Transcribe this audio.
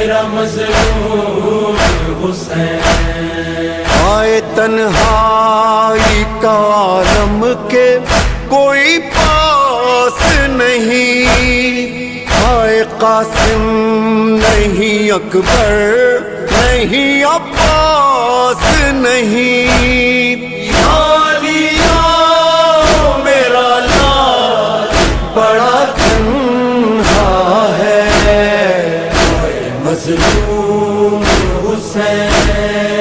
میرا مظلوم حسین۔ آئے تنہائی کا عالم کے کوئی پاس نہیں، آئے قاسم نہیں اکبر نہیں عباس نہیں، میرا لال بڑا تنہا ہے، مظلوم حسین۔